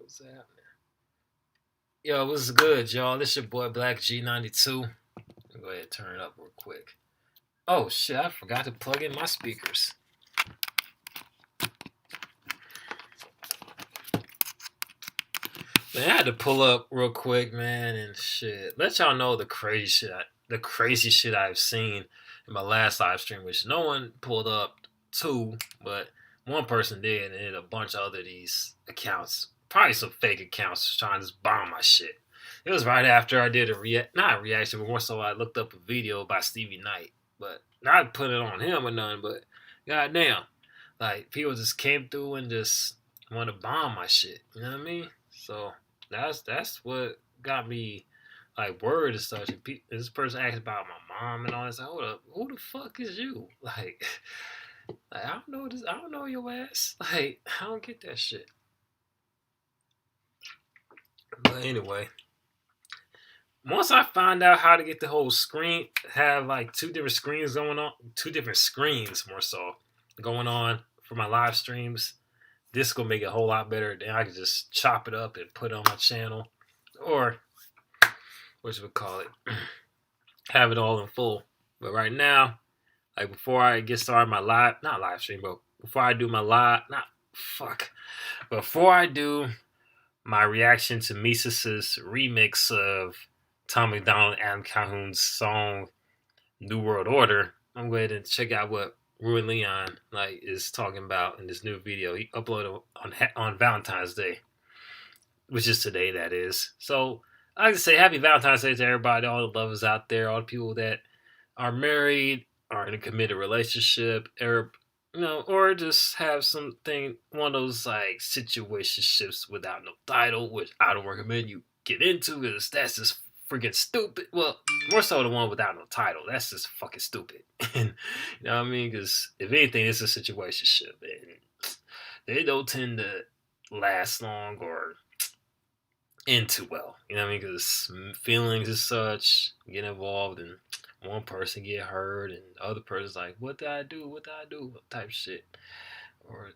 What's happening? Yo, what's good, y'all? This your boy Black G92. Go ahead and turn it up real quick. Oh shit, I forgot to plug in my speakers. Man, I had to pull up real quick, man, and shit. Let y'all know the crazy shit I've seen in my last live stream, which no one pulled up to, but one person did, and then a bunch of other these accounts, probably some fake accounts, trying to just bomb my shit. It was right after I did not a reaction, but more so I looked up a video by Stevie Knight, but not put it on him or nothing, but goddamn, like people just came through and just want to bomb my shit. You know what I mean? So that's what got me like worried and such. And this person asked about my mom and all this. Like, hold up, who the fuck is you? Like I don't know this. I don't know your ass. Like I don't get that shit. But anyway, once I find out how to get the whole screen, have like two different screens going on, two different screens more so going on for my live streams. This is gonna make it a whole lot better. Then I can just chop it up and put it on my channel, or what you would call it, have it all in full. But right now, like before I get started my not live stream, but before I do my before I do my reaction to Misas's remix of Tom MacDonald and Adam Calhoun's song New World Order, I'm going to check out what Ruin Leon is talking about in this new video he uploaded on Valentine's Day, which is today, that is. So I like to say happy Valentine's Day to everybody, all the lovers out there, all the people that are married, are in a committed relationship, or just have one of those like situationships without no title, which I don't recommend you get into because that's just freaking stupid. Well, more so the one without no title. That's just fucking stupid. And you know what I mean? Because if anything, it's a situationship, and they don't tend to last long or end too well. You know what I mean? Because feelings and such get involved, and one person get hurt, and the other person's like, "What did I do? What did I do?" type shit, or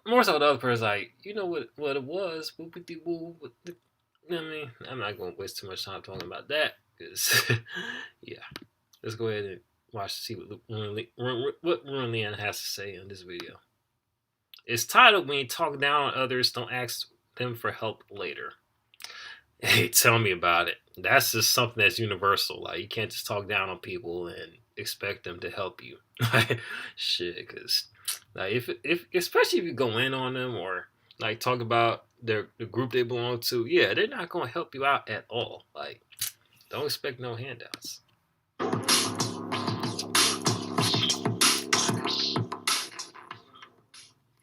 more so the other person's like, "You know what it was? You know what I mean? I'm not going to waste too much time talking about that because, yeah. Let's go ahead and see what Ruin Leon has to say in this video. It's titled, "When you talk down on others, don't ask them for help later." Hey, tell me about it. That's just something that's universal. Like, you can't just talk down on people and expect them to help you. Shit, because like if especially if you go in on them or like talk about the group they belong to, yeah, they're not gonna help you out at all. Like, don't expect no handouts.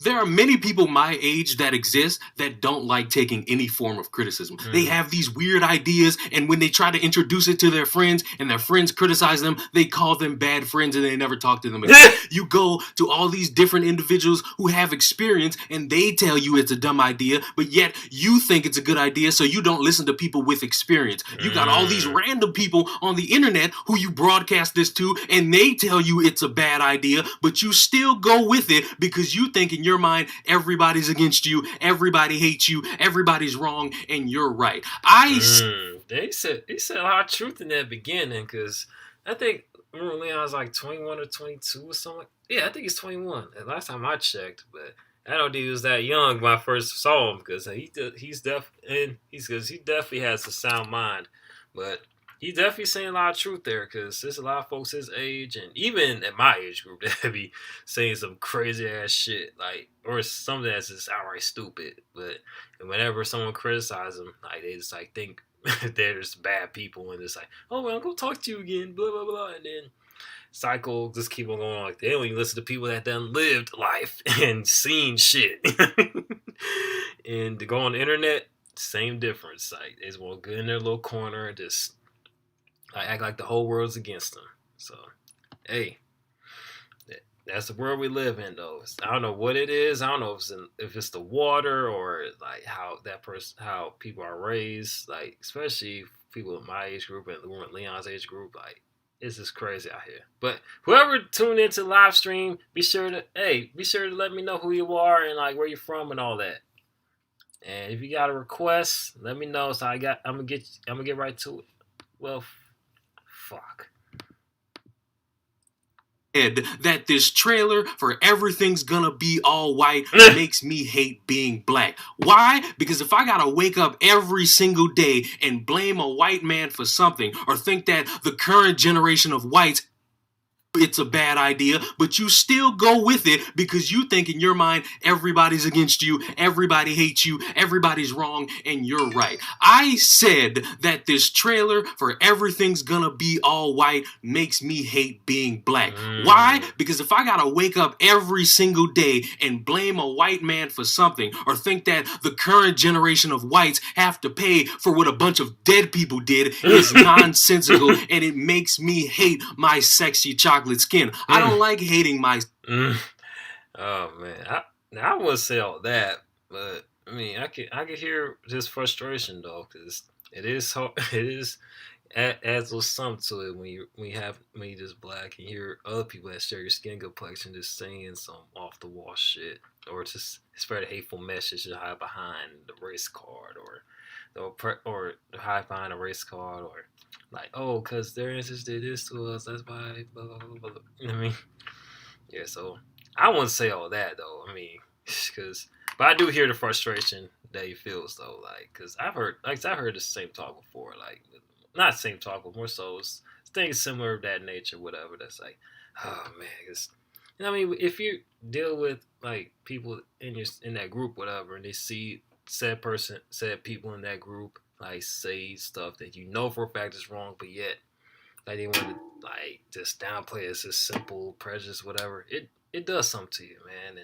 There are many people my age that exist that don't like taking any form of criticism. They have these weird ideas, and when they try to introduce it to their friends and their friends criticize them, they call them bad friends and they never talk to them again. You go to all these different individuals who have experience and they tell you it's a dumb idea, but yet you think it's a good idea, so you don't listen to people with experience. You got all these random people on the internet who you broadcast this to, and they tell you it's a bad idea, but you still go with it because you think in your mind everybody's against you, everybody hates you, everybody's wrong, and you're right. They said a lot of truth in that beginning, because I think Leon was like 21 or 22 or something. Yeah, I think he's 21. And last time I checked, but I don't think he was that young when I first saw him, because he definitely has a sound mind, but he's definitely saying a lot of truth there, because there's a lot of folks his age and even at my age group that be saying some crazy ass shit, like, or something that's just outright stupid. But whenever someone criticizes them, like, they just like think they're just bad people, and it's like, oh well, I'm gonna talk to you again, blah blah blah, and then cycle just keep on going. Like, they don't even listen to people that done lived life and seen shit. And to go on the internet, same difference. Like, they just want to get in their little corner and just act like the whole world's against them. So, hey, that's the world we live in, though. I don't know what it is. I don't know if it's the water or like how people are raised. Like, especially people in my age group and Leon's age group. Like, it's just crazy out here. But whoever tuned into the live stream, be sure to let me know who you are and like where you're from and all that. And if you got a request, let me know. So I'm gonna get right to it. Well, fuck. That this trailer for Everything's Gonna Be All White makes me hate being black. Why? Because if I gotta wake up every single day and blame a white man for something, or think that the current generation of whites, it's a bad idea, but you still go with it because you think in your mind everybody's against you, everybody hates you, everybody's wrong, and you're right. I said that this trailer for Everything's Gonna Be All White makes me hate being black. Why? Because if I gotta wake up every single day and blame a white man for something, or think that the current generation of whites have to pay for what a bunch of dead people did, is nonsensical, and it makes me hate my sexy chocolate skin. I don't like hating my. Oh man, I wouldn't say all that, but I mean, I could hear this frustration though, because it is hard. It is adds a some to it when you just black and you hear other people that share your skin complexion just saying some off the wall shit, or just spread a hateful message to hide behind the race card, or hide behind a race card, or like, oh, because their ancestors did this to us, that's why, blah, blah, blah, blah. You know what I mean? Yeah, so I wouldn't say all that, though. I mean, but I do hear the frustration that he feels, though. Like, because I've heard the same talk before. Like, not same talk, but more so things similar of that nature, whatever. That's like, oh, man. Cause, you know what I mean? If you deal with, like, people in that group, whatever, and they see said people in that group, like, say stuff that you know for a fact is wrong, but yet like they want to like just downplay it as a simple prejudice, whatever. It does something to you, man.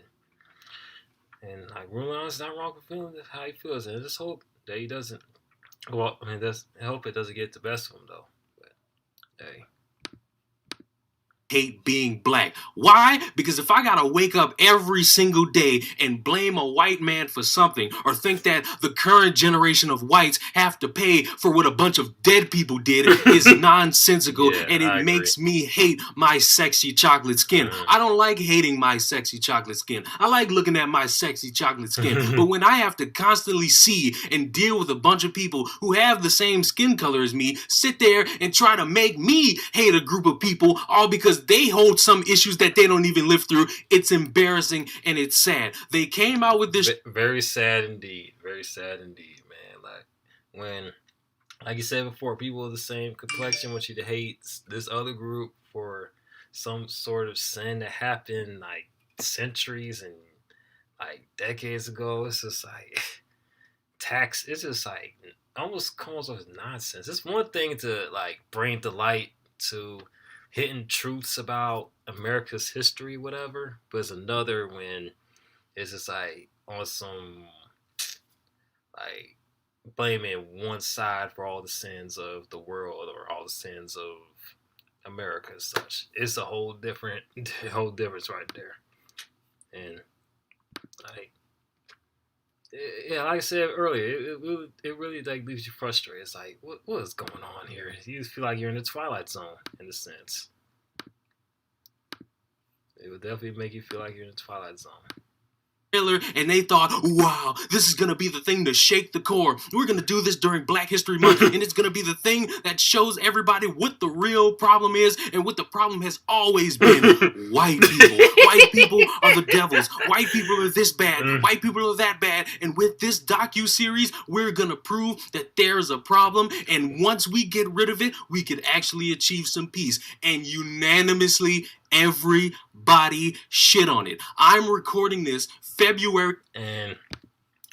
And like Rulan's not wrong with feeling how he feels, and I just hope that he doesn't. Well, I mean, I hope it doesn't get the best of him though. But hey. Hate being black. Why? Because if I gotta wake up every single day and blame a white man for something, or think that the current generation of whites have to pay for what a bunch of dead people did, is nonsensical, and it makes me hate my sexy chocolate skin. I don't like hating my sexy chocolate skin. I like looking at my sexy chocolate skin. But when I have to constantly see and deal with a bunch of people who have the same skin color as me, sit there and try to make me hate a group of people all because they hold some issues that they don't even live through. It's embarrassing and it's sad. They came out with this. Very sad indeed. Very sad indeed, man. Like when, like you said before, people of the same complexion want you to hate this other group for some sort of sin that happened like centuries and like decades ago. It's just like it's just like almost comes with nonsense. It's one thing to like bring to light to hidden truths about America's history, whatever, but it's another when it's just like on some like blaming one side for all the sins of the world or all the sins of America as such. It's a whole difference right there. And like yeah, like I said earlier, it really like leaves you frustrated. It's like, what is going on here? You feel like you're in the Twilight Zone in a sense. It would definitely make you feel like you're in the Twilight Zone. And they thought, wow, this is going to be the thing to shake the core. We're going to do this during Black History Month, and it's going to be the thing that shows everybody what the real problem is and what the problem has always been. White people. White people are the devils. White people are this bad. White people are that bad. And with this docu-series, we're going to prove that there's a problem, and once we get rid of it, we could actually achieve some peace. And unanimously, everybody shit on it. I'm recording this February. And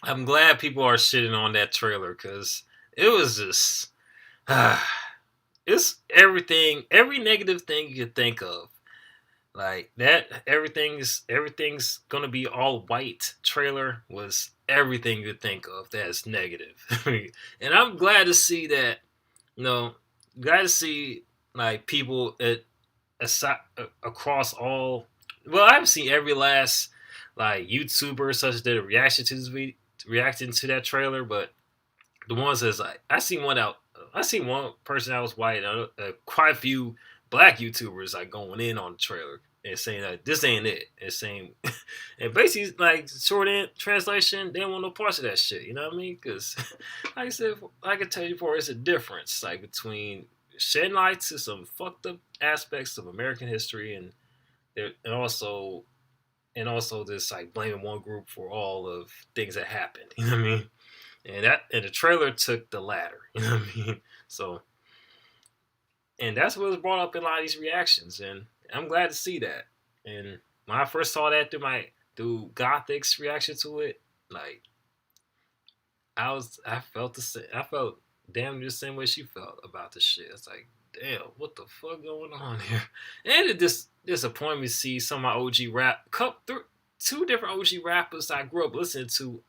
I'm glad people are shitting on that trailer because it was just... it's everything, every negative thing you could think of. Like that, everything's gonna be all white trailer was everything you could think of that's negative. And I'm glad to see that, glad to see like people across all. Well, I haven't seen every last like YouTuber such as did a reaction to this video, reacting to that trailer, but the ones that's like I seen one person that was white, quite a few black YouTubers like going in on the trailer and saying that this ain't it. It's saying, and basically like short end translation, they don't want no parts of that shit. You know what I mean? Because like I said, I can tell you before, it's a difference like between shedding light to some fucked up aspects of American history and also this like blaming one group for all of things that happened. You know what I mean? And the trailer took the latter. You know what I mean? So, and that's what was brought up in a lot of these reactions, and I'm glad to see that. And when I first saw that through Gothic's reaction to it, like I felt damn near the same way she felt about the shit. It's like, damn, what the fuck going on here? And it just disappointed me to see some of my OG rap, two different OG rappers I grew up listening to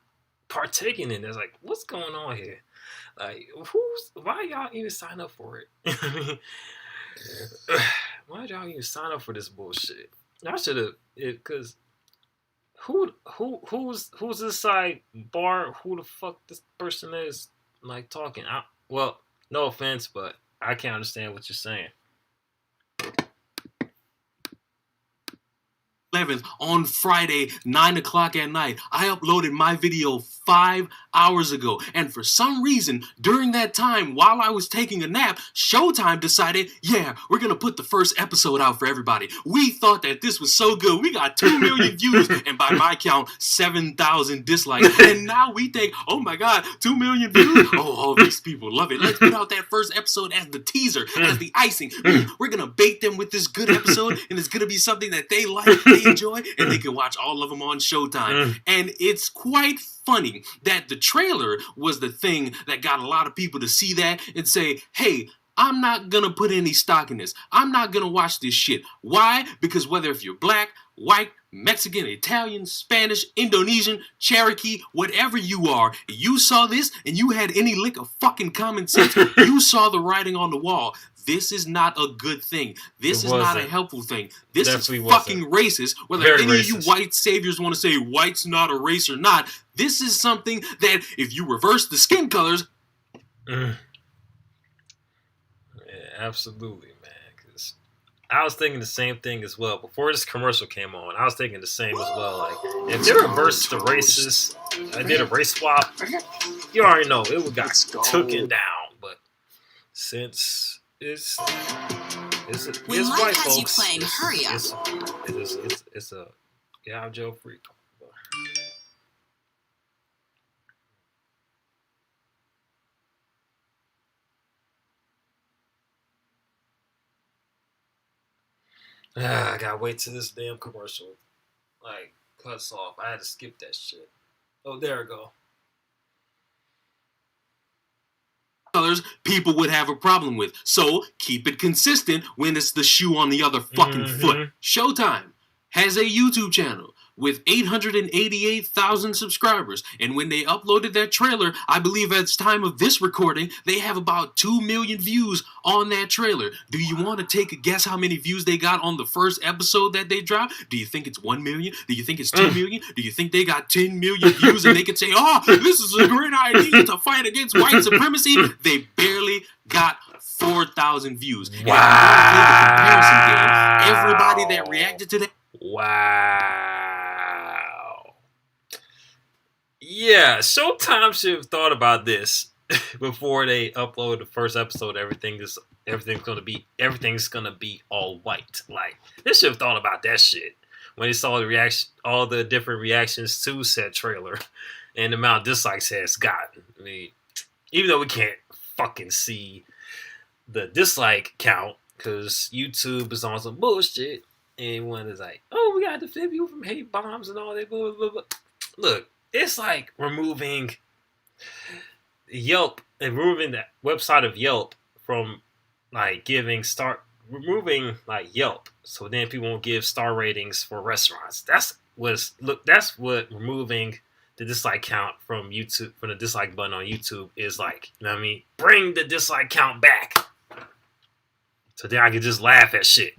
partaking in. It's like, what's going on here? Like, why y'all even sign up for it? I mean, why did y'all even sign up for this bullshit? Y'all should have, because who's this side bar? Who the fuck this person is like talking? Well, no offense, but I can't understand what you're saying. 11th on Friday, 9 o'clock at night. I uploaded my video 5 hours ago. And for some reason, during that time, while I was taking a nap, Showtime decided, yeah, we're going to put the first episode out for everybody. We thought that this was so good. We got 2 million views. And by my count, 7,000 dislikes. And now we think, oh my God, 2 million views? Oh, all these people love it. Let's put out that first episode as the teaser, as the icing. We're going to bait them with this good episode. And it's going to be something that they like, they enjoy, and they can watch all of them on Showtime. And it's quite funny that the trailer was the thing that got a lot of people to see that and say, hey, I'm not gonna put any stock in this. I'm not gonna watch this shit. Why? Because whether if you're black, white, Mexican, Italian, Spanish, Indonesian, Cherokee, whatever you are, you saw this and you had any lick of fucking common sense, you saw the writing on the wall. This is not a good thing. This is not a helpful thing. This is fucking racist. Whether any of you white saviors want to say white's not a race or not, this is something that if you reverse the skin colors... Yeah, absolutely, man. Because I was thinking the same thing as well. Before this commercial came on, I was thinking the same as well. Like, if they reversed the races, I did a race swap, you already know, it would got taken down. But since... It's white folks. You playing Hurry Up. It's a get out of jail free. I gotta wait till this damn commercial like cuts off. I had to skip that shit. Oh, there we go. Colors people would have a problem with. So keep it consistent when it's the shoe on the other fucking foot. Showtime has a YouTube channel with 888,000 subscribers. And when they uploaded that trailer, I believe at the time of this recording, they have about 2 million views on that trailer. Do you want to take a guess how many views they got on the first episode that they dropped? Do you think it's 1 million? Do you think it's 2 million? Do you think they got 10 million views and they could say, oh, this is a great idea to fight against white supremacy? They barely got 4,000 views. Wow. And the comparison game, everybody that reacted to that. Wow. Yeah, Showtime should have thought about this before they upload the first episode. Everything's gonna be all white. Like, they should have thought about that shit when they saw the reaction, all the different reactions to said trailer, and the amount of dislikes it has gotten. I mean, even though we can't fucking see the dislike count because YouTube is on some bullshit. And one is like, oh, we got to defend people from hate bombs and all that. Blah, blah, blah. Look, it's like removing Yelp and removing the website of Yelp from like removing like Yelp, so then people won't give star ratings for restaurants. That's what removing the dislike count from YouTube, from the dislike button on YouTube is like. You know what I mean? Bring the dislike count back, so then I can just laugh at shit.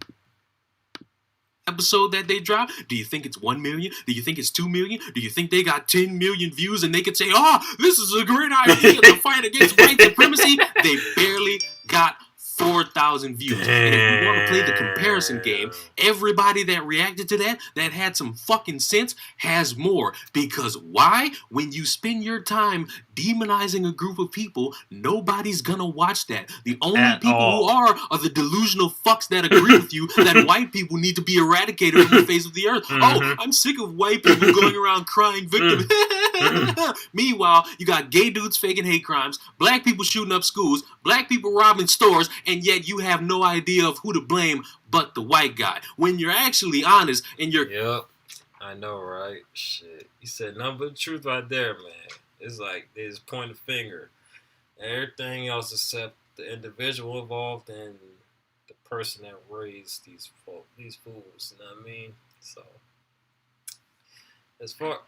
Episode that they dropped, do you think it's 1 million? Do you think it's 2 million? Do you think they got 10 million views and they could say, oh, this is a great idea to fight against white supremacy? They barely got 4,000 views. Damn. And if you want to play the comparison game, everybody that reacted to that had some fucking sense, has more. Because why? When you spend your time demonizing a group of people, nobody's gonna watch that. The only people who are the delusional fucks that agree with you that white people need to be eradicated from the face of the earth. Oh, I'm sick of white people going around crying victim. Meanwhile, you got gay dudes faking hate crimes, black people shooting up schools, black people robbing stores, and yet you have no idea of who to blame but the white guy. When you're actually honest and you're... Yep, I know, right? Shit. You said nothing but the truth right there, man. It's like they just point a finger. Everything else except the individual involved and the person that raised these fools, you know what I mean? So, as far...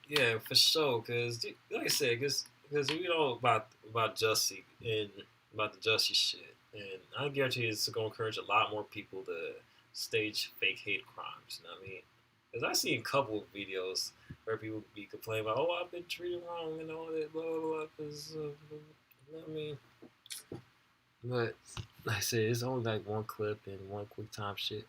Yeah, for sure. Because, like I said, because we know about Jussie and about the Jussie shit. And I guarantee it's going to encourage a lot more people to stage fake hate crimes. You know what I mean? Because I've seen a couple of videos where people be complaining about, oh, I've been treated wrong and all that, blah, blah, blah. Cause, you know what I mean? But, like I said, it's only like one clip and one quick time shit.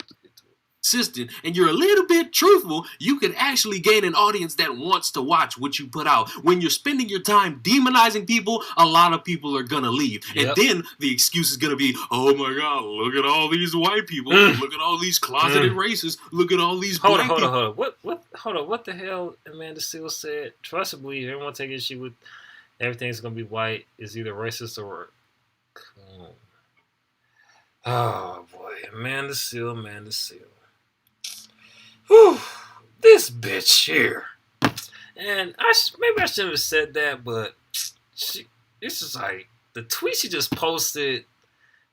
Let's get to it. Consistent and you're a little bit truthful, you could actually gain an audience that wants to watch what you put out. When you're spending your time demonizing people, a lot of people are gonna leave. Yep. And then the excuse is gonna be, oh my god, look at all these white people, look at all these closeted racists, look at all these black people. Hold on, what the hell Amanda Seales said? Trust and believe, everyone take issue with everything's gonna be white is either racist or... Oh boy, Amanda Seales. Whew, this bitch here. And maybe I shouldn't have said that, but this is like, the tweet she just posted,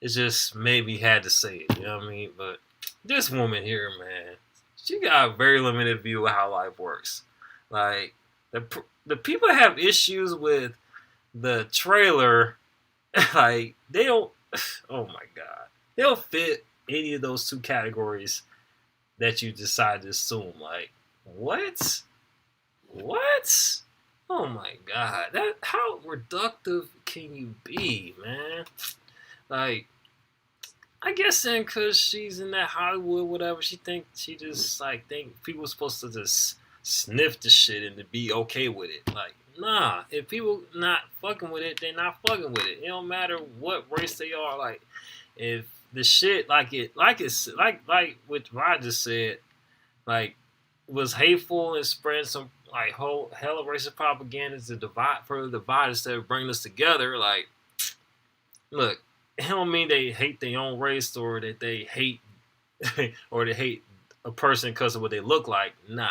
it just made me had to say it, you know what I mean? But this woman here, man, she got a very limited view of how life works. Like, the people that have issues with the trailer, like, they don't, oh my god, they don't fit any of those two categories that you decide to assume. Like, what? Oh my god. How reductive can you be, man? Like, I guess then because she's in that Hollywood, whatever, she think people are supposed to just sniff the shit and to be okay with it. Like, nah, if people not fucking with it, they're not fucking with it. It don't matter what race they are. Like, if the shit like what Rod just said, like, was hateful and spread some like whole hella racist propaganda to further divide instead of bringing us together. Like, look, it don't mean they hate their own race or that they hate or they hate a person because of what they look like. Nah,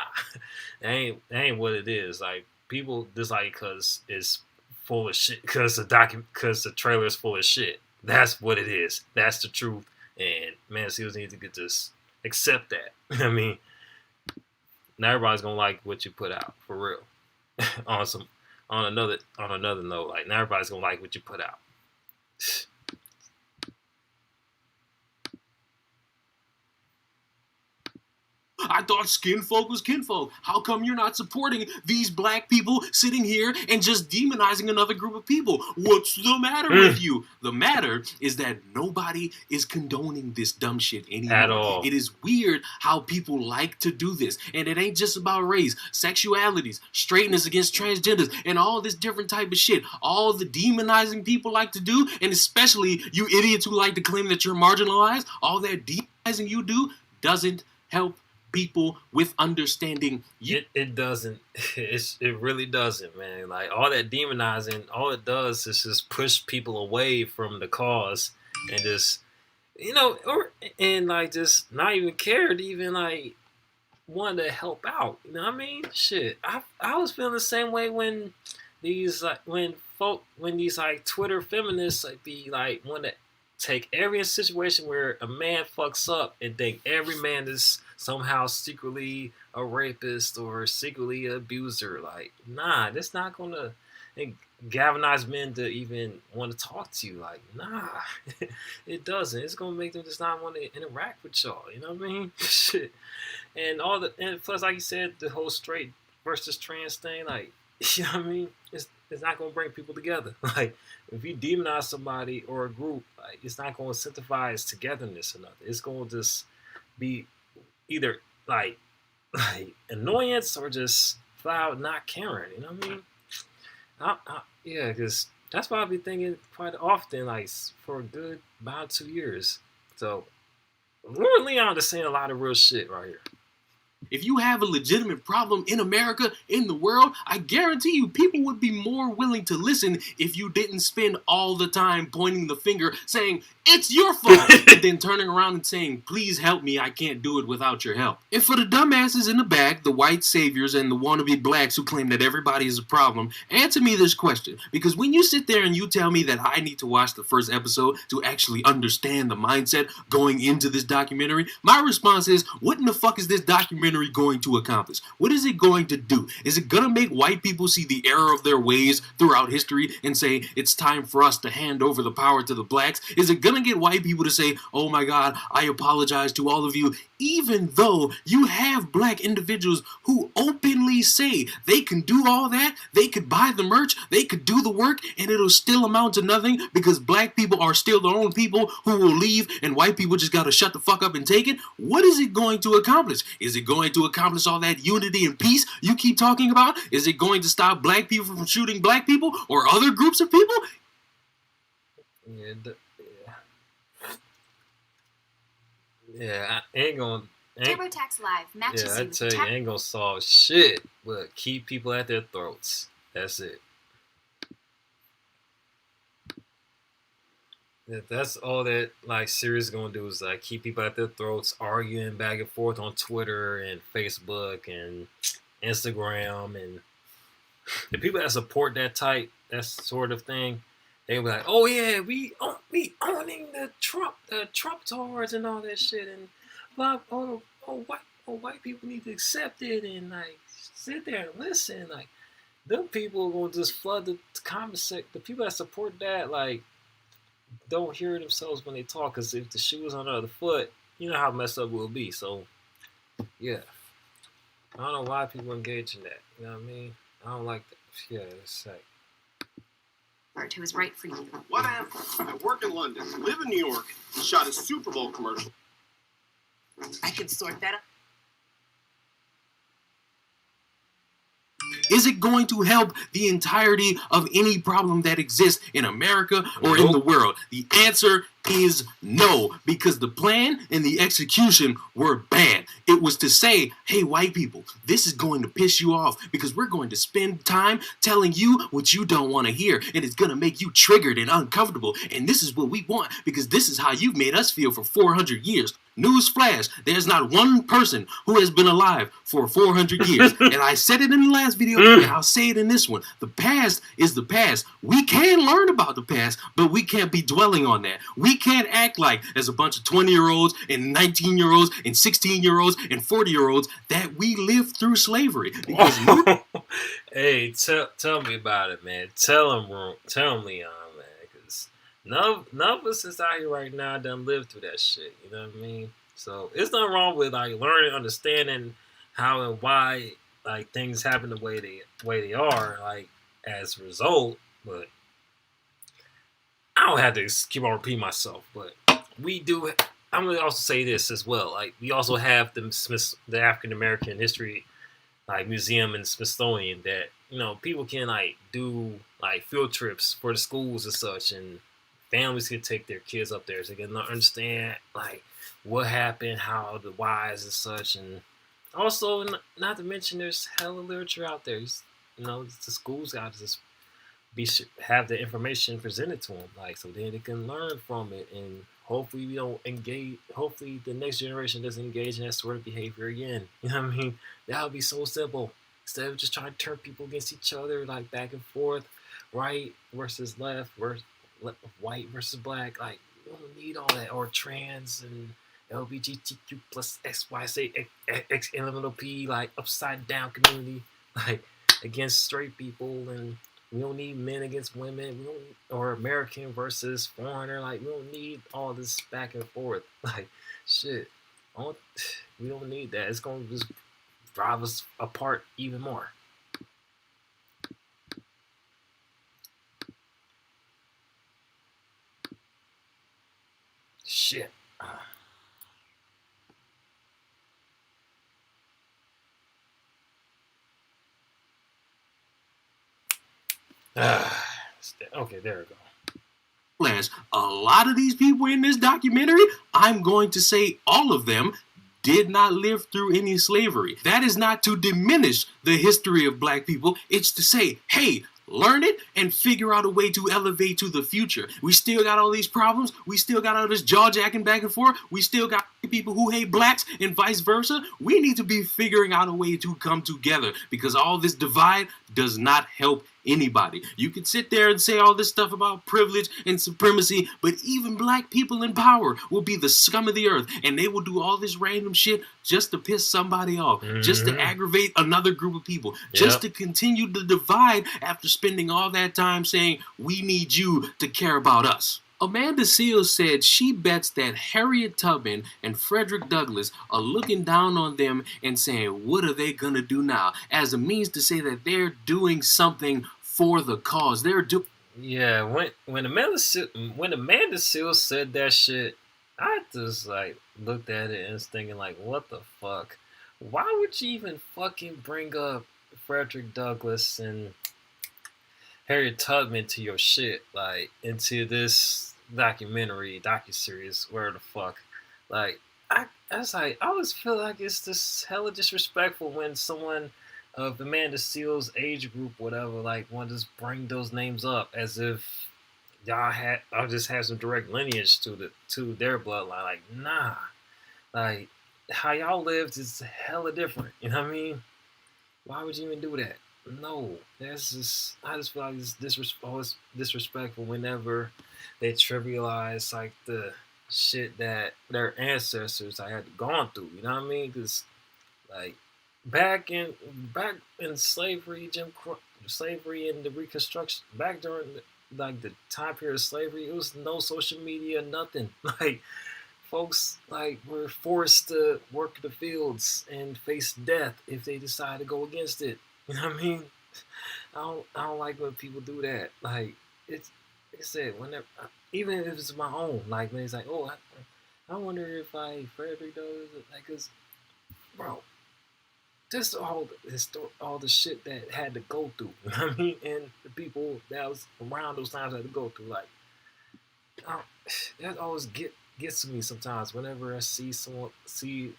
that ain't what it is. Like, people dislike because it's full of shit because the trailer is full of shit. That's what it is. That's the truth. And man, Seals need to get this, accept that. I mean, not everybody's gonna like what you put out, for real. on another note, like, not everybody's gonna like what you put out. I thought skinfolk was kinfolk. How come you're not supporting these black people sitting here and just demonizing another group of people? What's the matter with you? The matter is that nobody is condoning this dumb shit anymore. At all. It is weird how people like to do this. And it ain't just about race, sexualities, straightness against transgenders, and all this different type of shit. All the demonizing people like to do, and especially you idiots who like to claim that you're marginalized, all that demonizing you do doesn't help people with understanding. It doesn't. It really doesn't, man. Like, all that demonizing, all it does is just push people away from the cause and just, like, just not even care to even, like, want to help out. You know what I mean? Shit. I was feeling the same way when these Twitter feminists like be like want to take every situation where a man fucks up and think every man is somehow secretly a rapist or secretly an abuser. Like, nah, that's not gonna galvanize men to even want to talk to you. Like, nah, it doesn't. It's gonna make them just not want to interact with y'all. You know what I mean? Shit. And plus, like you said, the whole straight versus trans thing, like, you know what I mean? it's not gonna bring people together. Like if you demonize somebody or a group, like it's not gonna incentivize togetherness or nothing. It's gonna just be either like like annoyance or just flat out not caring. You know what I mean? Yeah, because that's why I be thinking quite often, like for a good about 2 years. So Lord Leon is saying a lot of real shit right here. If you have a legitimate problem in America, in the world, I guarantee you people would be more willing to listen if you didn't spend all the time pointing the finger saying, it's your fault, and then turning around and saying, please help me, I can't do it without your help. And for the dumbasses in the back, the white saviors and the wannabe blacks who claim that everybody is a problem, answer me this question. Because when you sit there and you tell me that I need to watch the first episode to actually understand the mindset going into this documentary, my response is, what in the fuck is this documentary going to accomplish? What is it going to do? Is it going to make white people see the error of their ways throughout history and say it's time for us to hand over the power to the blacks? Is it going to get white people to say, oh my God, I apologize to all of you, even though you have black individuals who openly say they can do all that, they could buy the merch, they could do the work, and it'll still amount to nothing because black people are still the only people who will leave and white people just gotta shut the fuck up and take it? What is it going to accomplish? Is it going to accomplish all that unity and peace you keep talking about? Is it going to stop black people from shooting black people or other groups of people? Yeah, I ain't gonna. TurboTax Live matches Yeah, I you. tell you, ain't gonna solve shit, but keep people at their throats. That's it. That's all that like Sirius is gonna do is like keep people at their throats, arguing back and forth on Twitter and Facebook and Instagram, and the people that support that sort of thing, they be like, "Oh yeah, we owning the Trump tours and all that shit," and blah. White people need to accept it and like sit there and listen. Like them people are gonna just flood the comment section. The people that support that like don't hear themselves when they talk, because if the shoe was on the other foot, you know how messed up it will be. So yeah, I don't know why people engage in that. You know what I mean? I don't like that. Yeah, it's like. Who is right for you. What am I work in London, live in New York, shot a Super Bowl commercial. I can sort that up. Is it going to help the entirety of any problem that exists in America or in the world? The answer is no, because the plan and the execution were bad. It was to say, hey, white people, this is going to piss you off because we're going to spend time telling you what you don't want to hear, and it's going to make you triggered and uncomfortable, and this is what we want because this is how you've made us feel for 400 years. Newsflash, there's not one person who has been alive for 400 years. And I said it in the last video, and I'll say it in this one. The past is the past. We can learn about the past, but we can't be dwelling on that. We can't act like as a bunch of 20-year-olds and 19-year-olds and 16-year-olds and 40-year-olds that we lived through slavery. Because hey, tell me about it, man. Tell him, Leon, man, because none of us is out here right now done lived through that shit. You know what I mean? So it's nothing wrong with like learning, understanding how and why like things happen the way they are, like as a result. But I don't have to keep on repeating myself. But we do. I'm gonna also say this as well. Like we also have the African American History like museum and Smithsonian that people can like do like field trips for the schools and such, and families can take their kids up there so they can understand like what happened, how the whys and such, and also not to mention there's hella literature out there. The schools got to just have the information presented to them, like so then they can learn from it, and hopefully we don't engage. Hopefully the next generation doesn't engage in that sort of behavior again. You know what I mean? That would be so simple. Instead of just trying to turn people against each other, like back and forth, right versus left, white versus black. Like we don't need all that, or trans and LGBTQ plus XYZ X LMNOP, like upside down community, like against straight people, and we don't need men against women. Or American versus foreigner. Like we don't need all this back and forth. Like shit, we don't need that. It's gonna just drive us apart even more. shit. Okay, there we go. As a lot of these people in this documentary, I'm going to say all of them did not live through any slavery. That is not to diminish the history of black people. It's to say, hey, learn it and figure out a way to elevate to the future. We still got all these problems. We still got all this jaw jacking back and forth. We still got people who hate blacks and vice versa. We need to be figuring out a way to come together because all this divide does not help anybody. You can sit there and say all this stuff about privilege and supremacy, but even black people in power will be the scum of the earth, and they will do all this random shit just to piss somebody off, just to aggravate another group of people, just to continue to divide after spending all that time saying, we need you to care about us. Amanda Seales said she bets that Harriet Tubman and Frederick Douglass are looking down on them and saying, what are they going to do now? As a means to say that they're doing something for the cause. Yeah, when Amanda Seales said that shit, I just like looked at it and was thinking like, what the fuck? Why would you even fucking bring up Frederick Douglass and Harriet Tubman to your shit, like into this docuseries, where the fuck? Like I always feel like it's just hella disrespectful when someone of Amanda Seales' age group, whatever, like want to just bring those names up as if I'll just have some direct lineage to their bloodline. Like, nah. Like how y'all lived is hella different. You know what I mean? Why would you even do that? No. That's just I just feel like it's disrespectful whenever they trivialize like the shit that their ancestors had gone through. You know what I mean? Because like back in slavery, slavery and the Reconstruction, back during the time period of slavery, it was no social media, nothing. Like folks like were forced to work the fields and face death if they decide to go against it. You know what I mean? I don't like when people do that. Like it's like I said, whenever even if it's my own, like when it's like, oh, I wonder if Frederick does it, like, cause bro. Just all the shit that had to go through, you know what I mean? And the people that was around those times had to go through. Like, that always gets to me sometimes whenever I see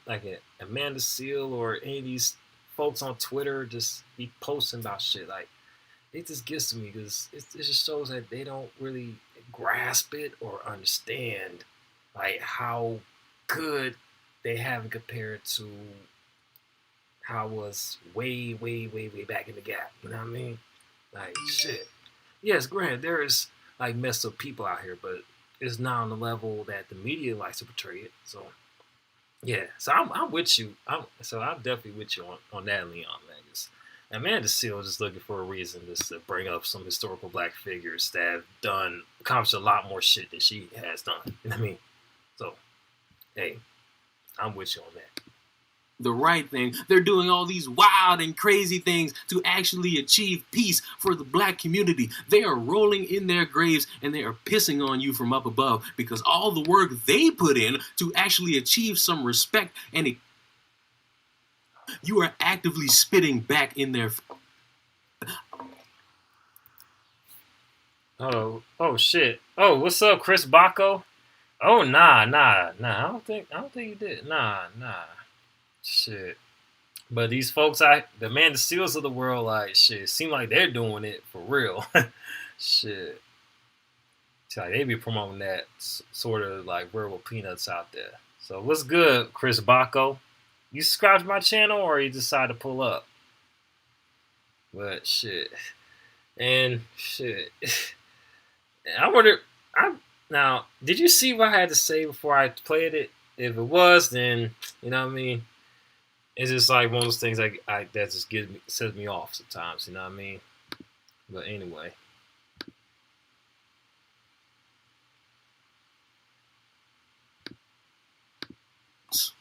like Amanda Seales or any of these folks on Twitter just be posting about shit. Like, it just gets to me because it just shows that they don't really grasp it or understand like how good they have it compared to how it was way back in the gap. You know what I mean? Like, shit. Yes, granted, there's like messed up people out here, but it's not on the level that the media likes to portray it. So, yeah. So I'm with you. I'm definitely with you on that, Leon, man. Amanda Seales is looking for a reason just to bring up some historical black figures that have accomplished a lot more shit than she has done. You know what I mean? So, hey, I'm with you on that. The right thing. They're doing all these wild and crazy things to actually achieve peace for the black community. They are rolling in their graves and they are pissing on you from up above because all the work they put in to actually achieve some respect and you are actively spitting back in their. Oh shit. Oh, what's up, Chris Baco? Oh nah. I don't think you did. Nah. Shit. But these folks, the Amanda Seales of the world, like, shit, seem like they're doing it for real. Shit. It's like they be promoting that sort of like verbal peanuts out there. So what's good, Chris Baco? You subscribe to my channel or you decide to pull up? But shit. And shit. I wonder, now, did you see what I had to say before I played it? If it was, then, you know what I mean? It's just like one of those things that just sets me off sometimes, you know what I mean? But anyway.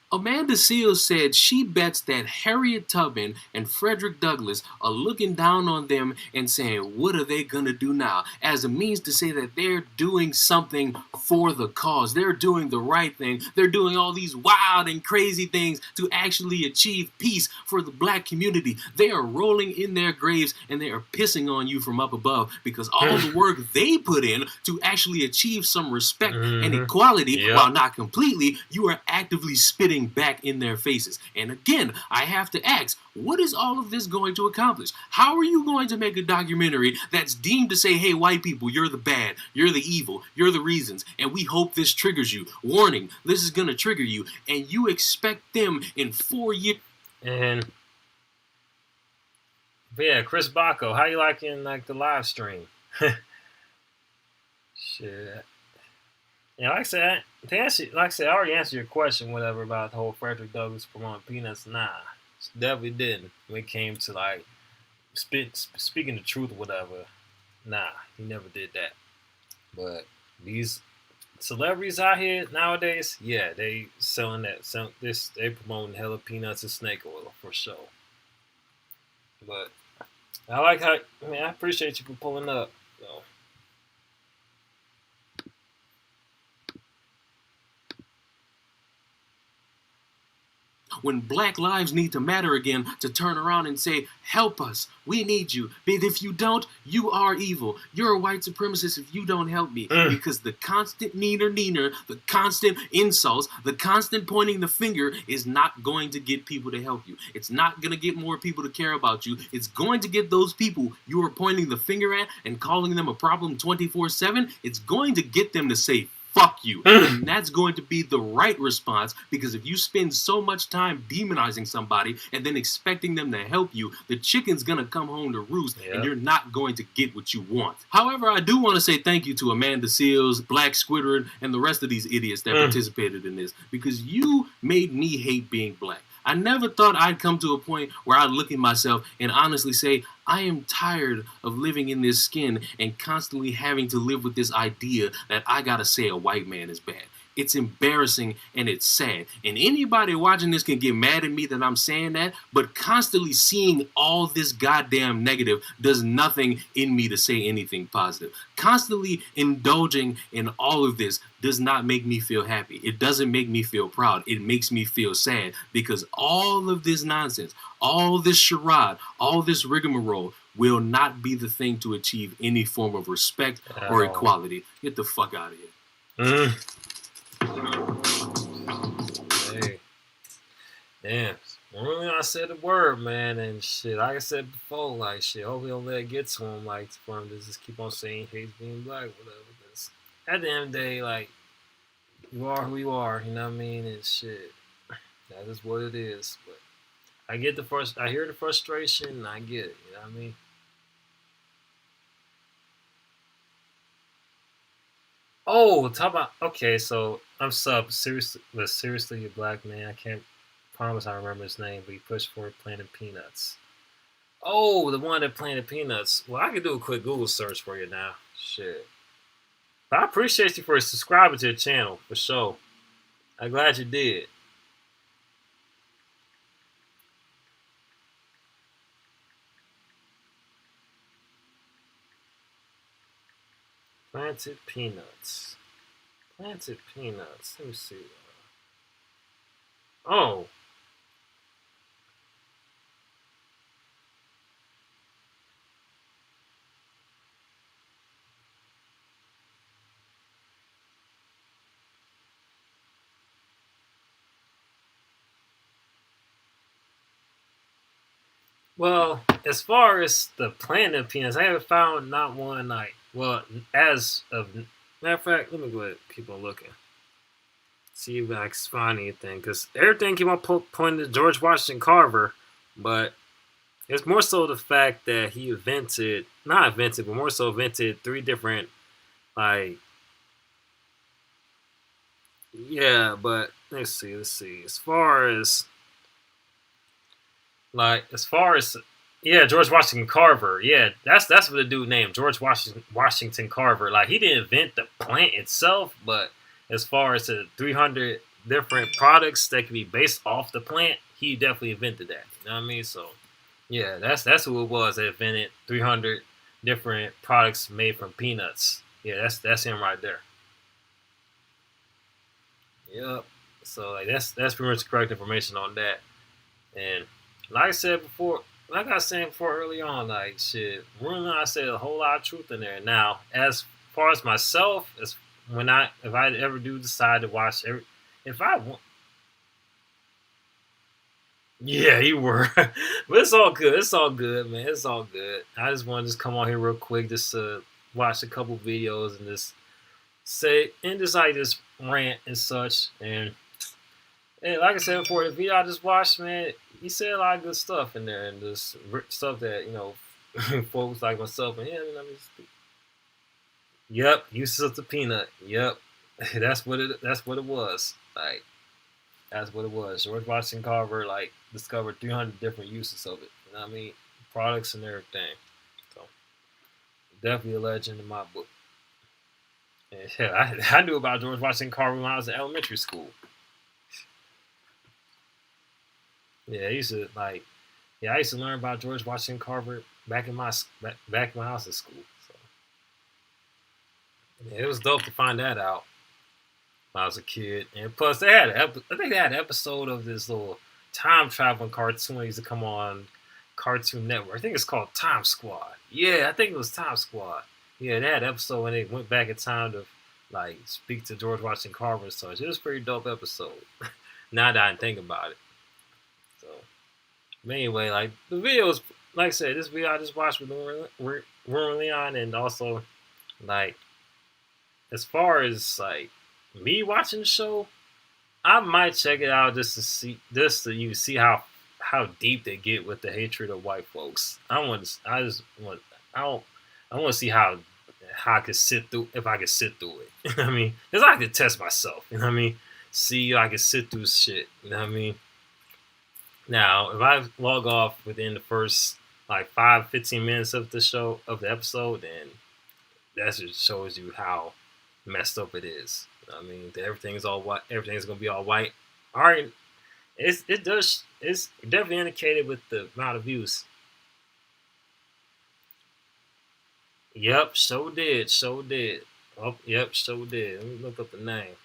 Amanda Seales said she bets that Harriet Tubman and Frederick Douglass are looking down on them and saying, what are they going to do now? As a means to say that they're doing something for the cause. They're doing the right thing. They're doing all these wild and crazy things to actually achieve peace for the black community. They are rolling in their graves and they are pissing on you from up above because all the work they put in to actually achieve some respect and equality, while not completely, you are actively spitting back in their faces. And again, I have to ask, what is all of this going to accomplish? How are you going to make a documentary that's deemed to say, hey, white people, you're the bad, you're the evil, you're the reasons, and we hope this triggers you. Warning, this is going to trigger you. And you expect them in 4 years. And but yeah, Chris Bacco, how you liking like the live stream? Shit. Yeah, like I said, I already answered your question, whatever, about the whole Frederick Douglass promoting peanuts. Nah, definitely didn't. When it came to like speaking the truth, or whatever. Nah, he never did that. But these celebrities out here nowadays, yeah, they selling this. They promoting hella peanuts and snake oil for sure. But I like how. I mean, I appreciate you for pulling up. So. When black lives need to matter again, to turn around and say, help us, we need you. But if you don't, you are evil. You're a white supremacist if you don't help me. Because the constant neener, the constant insults, the constant pointing the finger is not going to get people to help you. It's not going to get more people to care about you. It's going to get those people you are pointing the finger at and calling them a problem 24/7. It's going to get them to say, fuck you. And that's going to be the right response, because if you spend so much time demonizing somebody and then expecting them to help you, the chicken's going to come home to roost and you're not going to get what you want. However, I do want to say thank you to Amanda Seales, Black Squidward, and the rest of these idiots that participated in this, because you made me hate being black. I never thought I'd come to a point where I'd look at myself and honestly say, I am tired of living in this skin and constantly having to live with this idea that I gotta say a white man is bad. It's embarrassing and it's sad. And anybody watching this can get mad at me that I'm saying that, but constantly seeing all this goddamn negative does nothing in me to say anything positive. Constantly indulging in all of this does not make me feel happy. It doesn't make me feel proud. It makes me feel sad, because all of this nonsense, all this charade, all this rigmarole will not be the thing to achieve any form of respect or equality. Get the fuck out of here. Hey, damn. Really, I said the word, man, and shit. Like I said before, like shit. Hopefully, don't let it get to him, like for him to just keep on saying he hates being black, whatever. Because at the end of the day, like you are who you are, you know what I mean, and shit. That is what it is. But I get I hear the frustration, and I get it. You know what I mean. Oh, talk about okay. So I'm seriously a black man. I can't promise I remember his name, but he pushed for Planet Peanuts. Oh, the one that planted peanuts. Well, I can do a quick Google search for you now. Shit. But I appreciate you for subscribing to the channel for sure. I'm glad you did. Planted peanuts. Planted peanuts. Let me see. Oh. Well, as far as the planted peanuts, I haven't found not one like. Well, as of matter of fact, let me go ahead and keep on looking. See if I can find anything, because everything keep on pointing to George Washington Carver, but it's more so the fact that he not invented, but more so invented 3 different, like, yeah, but let's see. As far as yeah, George Washington Carver. Yeah, that's what the dude named, George Washington Carver. Like, he didn't invent the plant itself, but as far as the 300 different products that can be based off the plant, he definitely invented that. You know what I mean? So yeah, that's who it was that invented 300 different products made from peanuts. Yeah, that's him right there. Yep. So like that's pretty much correct information on that. And like I said before, like I was saying before early on, like shit, really I said a whole lot of truth in there. Now, as far as myself, as if I ever do decide to watch if I want, yeah, you were, but it's all good. It's all good, man. It's all good. I just want to just come on here real quick, just to watch a couple videos and just say and just like just rant and such. And like I said before, the video I just watched, man, he said a lot of good stuff in there, and just stuff that folks like myself and him. Yep, uses of the peanut. Yep, that's what it was. Like that's what it was. George Washington Carver like discovered 300 different uses of it. You know what I mean? Products and everything. So definitely a legend in my book. And yeah, I knew about George Washington Carver when I was in elementary school. Yeah, I used to learn about George Washington Carver back when I was in school. So yeah, it was dope to find that out when I was a kid. And plus, I think they had an episode of this little time traveling cartoon that used to come on Cartoon Network. I think it's called Time Squad. Yeah, I think it was Time Squad. Yeah, they had an episode when they went back in time to like speak to George Washington Carver and such. It was a pretty dope episode. Now that I think about it. So, but anyway, like the videos, like I said, this video I just watched with Ruin Leon, and also like as far as like me watching the show, I might check it out just to see how deep they get with the hatred of white folks. I want to see how I could sit through if I could sit through it. You know what I mean? Because I could test myself. You know what I mean? See if I could sit through shit. You know what I mean? Now, if I log off within the first like 15 minutes of the episode, then that just shows you how messed up it is. You know what I mean, everything's all white. Everything's gonna be all white. All right, it's definitely indicated with the amount of views. Yep, so did. Oh, yep, so did. Let me look up the name.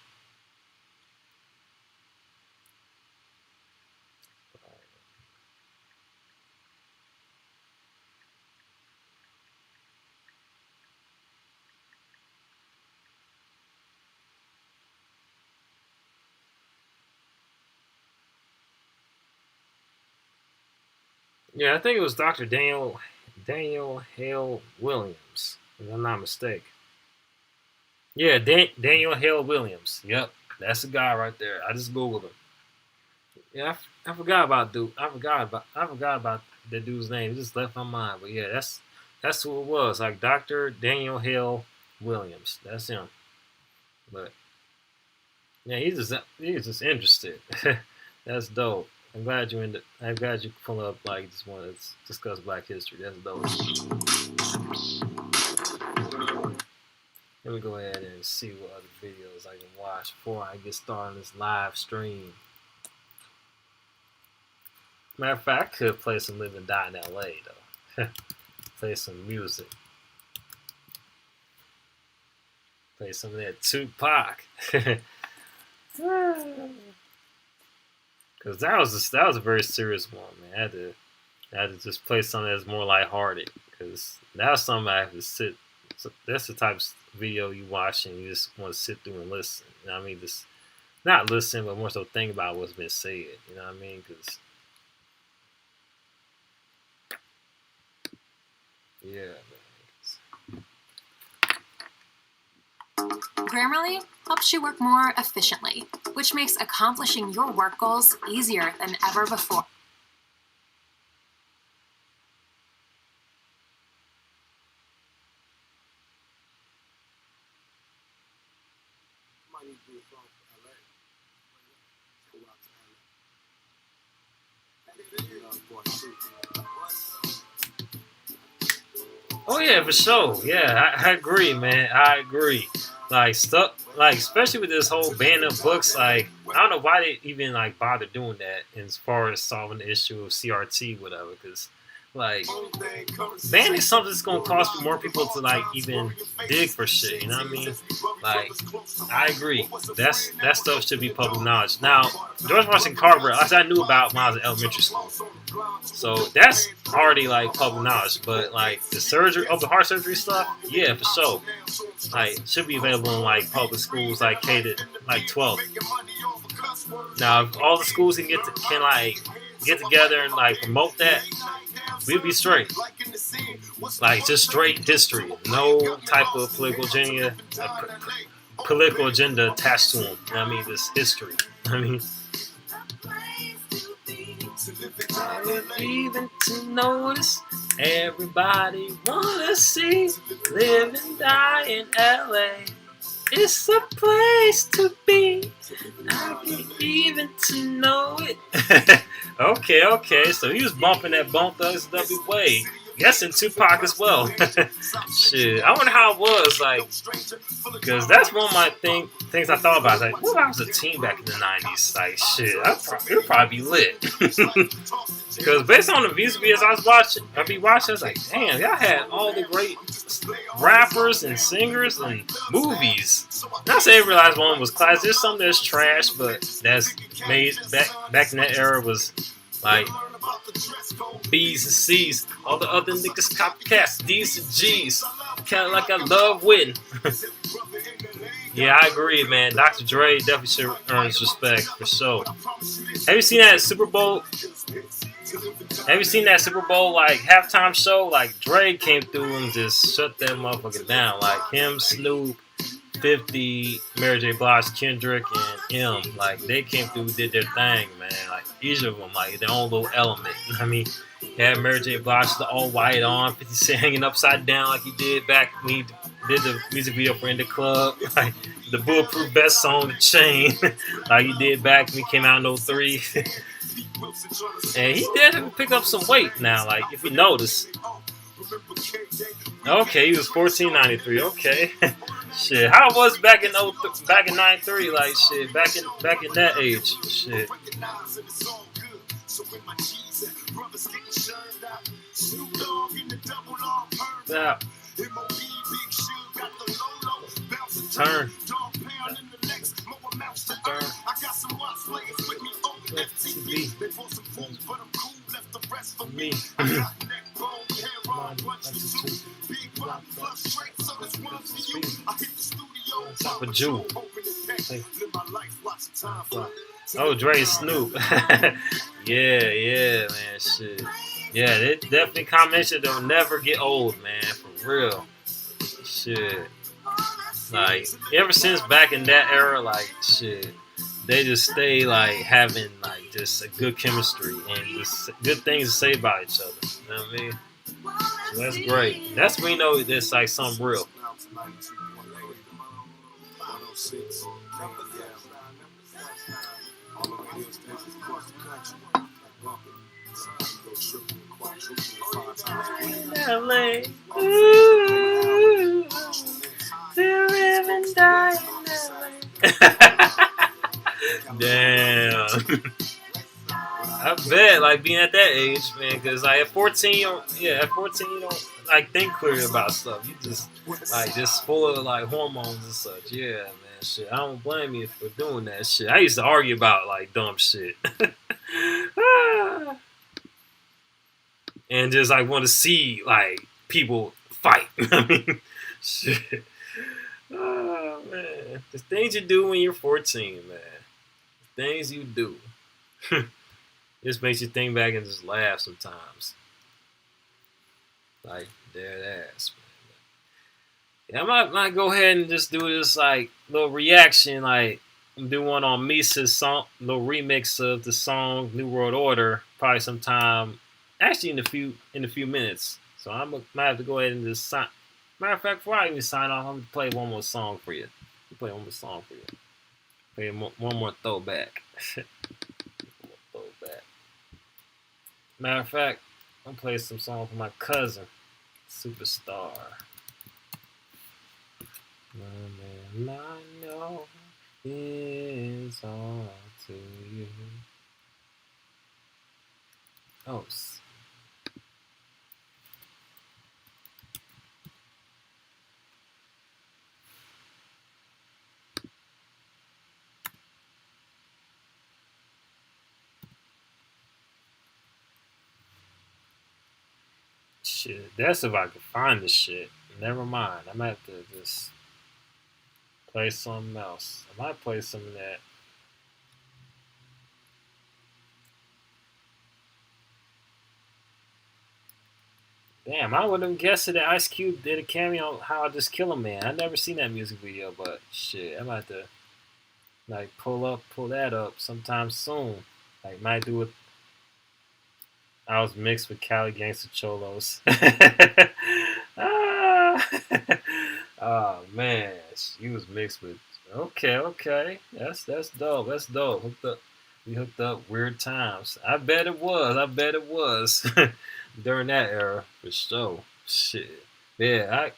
Yeah, I think it was Dr. Daniel Hale Williams, if I'm not mistaken. Yeah, Daniel Hale Williams. Yep, that's the guy right there. I just googled him. Yeah, I forgot about dude. I forgot about the dude's name. It just left my mind. But yeah, that's who it was. Like Dr. Daniel Hale Williams. That's him. But yeah, he's just interested. That's dope. I'm glad you pull up like just want to discuss Black history. That's dope. Let me go ahead and see what other videos I can watch before I get started on this live stream. Matter of fact, I could play some Live and Die in LA though. Play some music. Play some of that Tupac. Cause that was a very serious one, man. I had to just play something that's more lighthearted. Cause that's something I have to sit. So that's the type of video you watch and you just want to sit through and listen. You know what I mean? Just not listen, but more so think about what's been said. You know what I mean? Cause yeah. Grammarly helps you work more efficiently, which makes accomplishing your work goals easier than ever before. Oh yeah, for sure. Yeah, I agree, man. I agree. Like stuff, like especially with this whole ban of books. Like I don't know why they even like bother doing that as far as solving the issue of CRT, whatever. Because like banning something that's gonna cause more people to like even dig for shit. You know what I mean? Like I agree. That stuff should be public knowledge. Now George Washington Carver, as I knew about when I was in elementary school. So that's already like public knowledge, but like the surgery, open heart surgery stuff, yeah, for sure. Like should be available in like public schools, like K to like 12. Now, if all the schools can like get together and like promote that, we'd be straight. Like just straight history, no type of political agenda attached to them. You know what I mean, just history. I mean. Even to notice, everybody wanna see, live and die in LA. It's a place to be. I can even to know it. Okay. So he was bumping that Bone Thugs W-Way. Yes, and Tupac as well. Shit, I wonder how it was like, because that's one of my things I thought about. Like, what if I was a teen back in the '90s? Like, shit, it would probably be lit. Because based on the music videos I was like, damn, y'all had all the great rappers and singers and movies. Not saying realize one was classic. There's some that's trash, but that's made back in that era was like B's and C's. All the other niggas copycats, D's and G's. Kinda like I love winning. Yeah, I agree, man. Dr. Dre definitely should earn his respect for sure. Have you seen that Super Bowl? Have you seen that Super Bowl like halftime show? Like Dre came through and just shut that motherfucker down. Like him, Snoop, 50, Mary J. Blige, Kendrick, and M. Like they came through, did their thing, man. Like each of them, like their own little element. I mean, he had Mary J. Blige the all white on, 50 Cent hanging upside down like he did back when he did the music video for In the Club. Like the Bulletproof Vest song, The Chain, like he did back when he came out in 03. And he did pick up some weight now, like if you notice. Okay, he was 1493. Okay. Shit, how it was back in 93, like shit, back in that age. Shit. Yeah. Turn. Me. Papa Jew. Oh, Dre Snoop. yeah, man, shit. Yeah, they definitely commented they'll never get old, man, for real. Shit. Like, ever since back in that era, like, shit, they just stay, like, having, like, just a good chemistry and just good things to say about each other. You know what I mean? So that's great. That's when you know there's, like, something real. LA. Ooh, to live and die in LA. Damn. I bet, like, being at that age, man, because, like, at 14, you don't, like, think clear about stuff. You just, like, just full of, like, hormones and such. Yeah, man, shit. I don't blame you for doing that shit. I used to argue about, like, dumb shit. And just, like, want to see, like, people fight. I mean, shit. Oh, man. The things you do when you're 14, man. The things you do. Just makes you think back and just laugh sometimes. Like, dead ass, man. Yeah, I might go ahead and just do this, like, little reaction, like, do one on Misa's song, little remix of the song New World Order, probably sometime, actually in a few minutes. So I might have to go ahead and just sign. Matter of fact, before I even sign off, I'm gonna play one more song for you. Play one more throwback. Matter of fact, I'm gonna play some song for my cousin. Superstar. The man I know is all to you. Oh, shit. That's if I could find the shit. Never mind. I might have to just play something else. I might play some of that. Damn, I wouldn't have guessed that Ice Cube did a cameo on How I Just Kill a Man. I never seen that music video, but shit, I might have to like pull that up sometime soon. Like might do it. I was mixed with Cali Gangsta Cholos. Ah. Oh man, she was mixed with. Okay, that's dope. That's dope. We hooked up weird times. I bet it was. During that era, for sure. Shit. Yeah,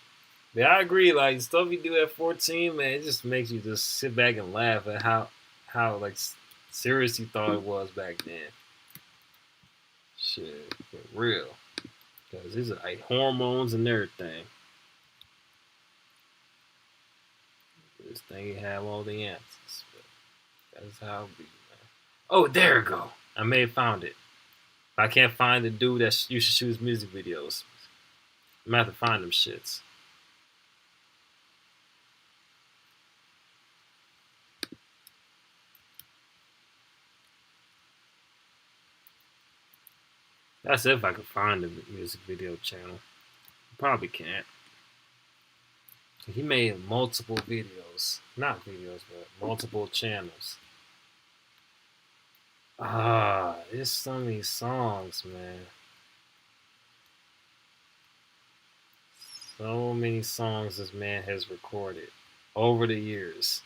I agree. Like stuff you do at 14, man, it just makes you just sit back and laugh at how like serious you thought it was back then. Shit, for real. Because these are like hormones and everything. This thing you have all the answers. But that's how it be, man. Oh, there we go. I may have found it. If I can't find the dude that used to shoot his music videos, I'm gonna have to find them shits. That's if I can find the music video channel. Probably can't. So he made multiple videos. Not videos, but multiple channels. There's so many songs, man. So many songs this man has recorded over the years.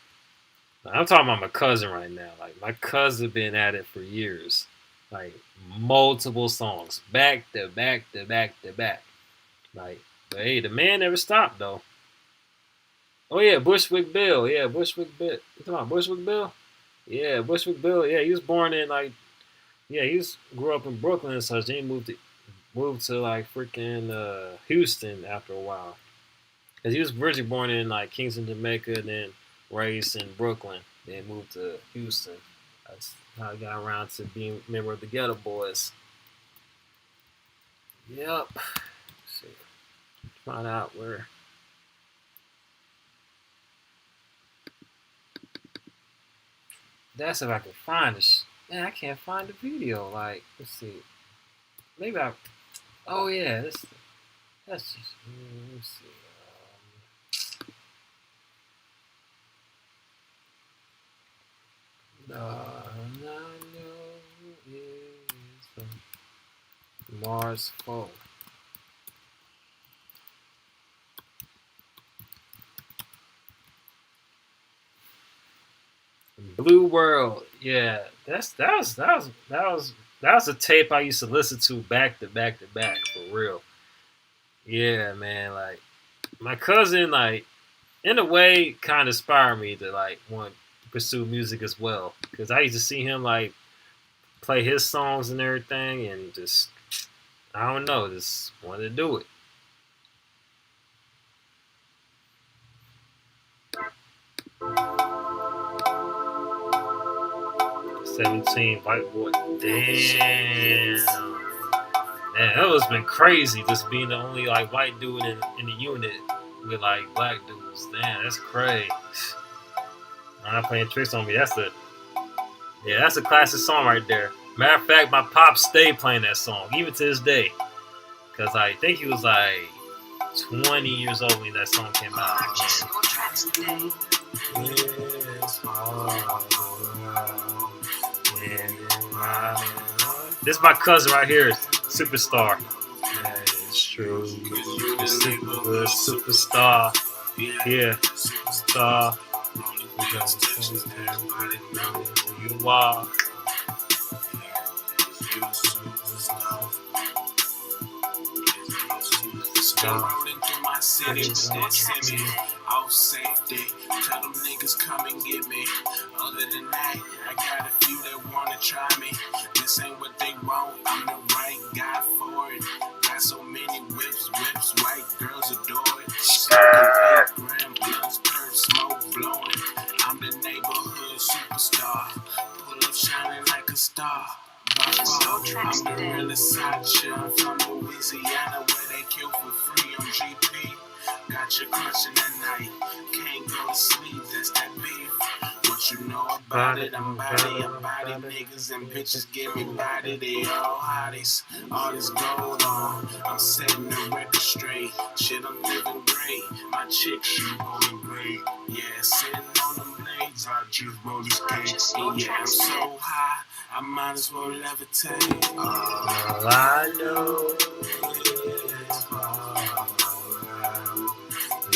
Now, I'm talking about my cousin right now. Like my cousin been at it for years. Like multiple songs. Back to back to back to back. Like, but hey, the man never stopped though. Oh yeah, Bushwick Bill. Yeah, Bushwick Bill. You talking about Bushwick Bill? Yeah, Bushwick Bill. Yeah, he was born in like, yeah, grew up in Brooklyn and such. Then he moved to like freaking Houston after a while. Cause he was originally born in like Kingston, Jamaica, and then raised in Brooklyn. Then moved to Houston. That's how I got around to being a member of the Ghetto Boys. Yep. Let's see. Find out where. That's if I can find this. Man, I can't find the video. Like, let's see. Maybe I. Oh yeah, that's just. Let's see. All I know is Mars Fall. Blue World, yeah, that was a tape I used to listen to back to back to back for real. Yeah, man, like my cousin, like in a way, kind of inspired me to like want to pursue music as well, because I used to see him like play his songs and everything, and just I don't know, just wanted to do it. 17 white boy. Damn. Man, that was been crazy just being the only like white dude in the unit with like black dudes. Damn, that's crazy. I'm not playing tricks on me. That's a classic song right there. Matter of fact, my pop stayed playing that song even to this day. Cause I think he was like 20 years old when that song came out. This is my cousin right here, Superstar. Yeah, it's true. The superstar. Yeah, superstar. You are. Still rolling through my city with that semi. Off safety. Tell them niggas come and get me. Other than that, I got a few that wanna try me. This ain't what they want. I'm the right guy for it. Got so many whips, white girls adore it. Smoking 8 gram blunts, perp smoke blowing. I'm the neighborhood superstar. Pull up shining like a star. I'm the realest side chick. I'm from Louisiana where they kill for free on GP. Got you crunching at night. Can't go to sleep, that's that beef. What you know about it? I'm body. Niggas and bitches give me body. They all hotties. All this gold on. I'm setting the record straight. Shit, I'm living great. My chick, she rolling great. Yeah, sitting on them blades. I just roll these cakes. Yeah, I'm so high. I might as well levitate. All I know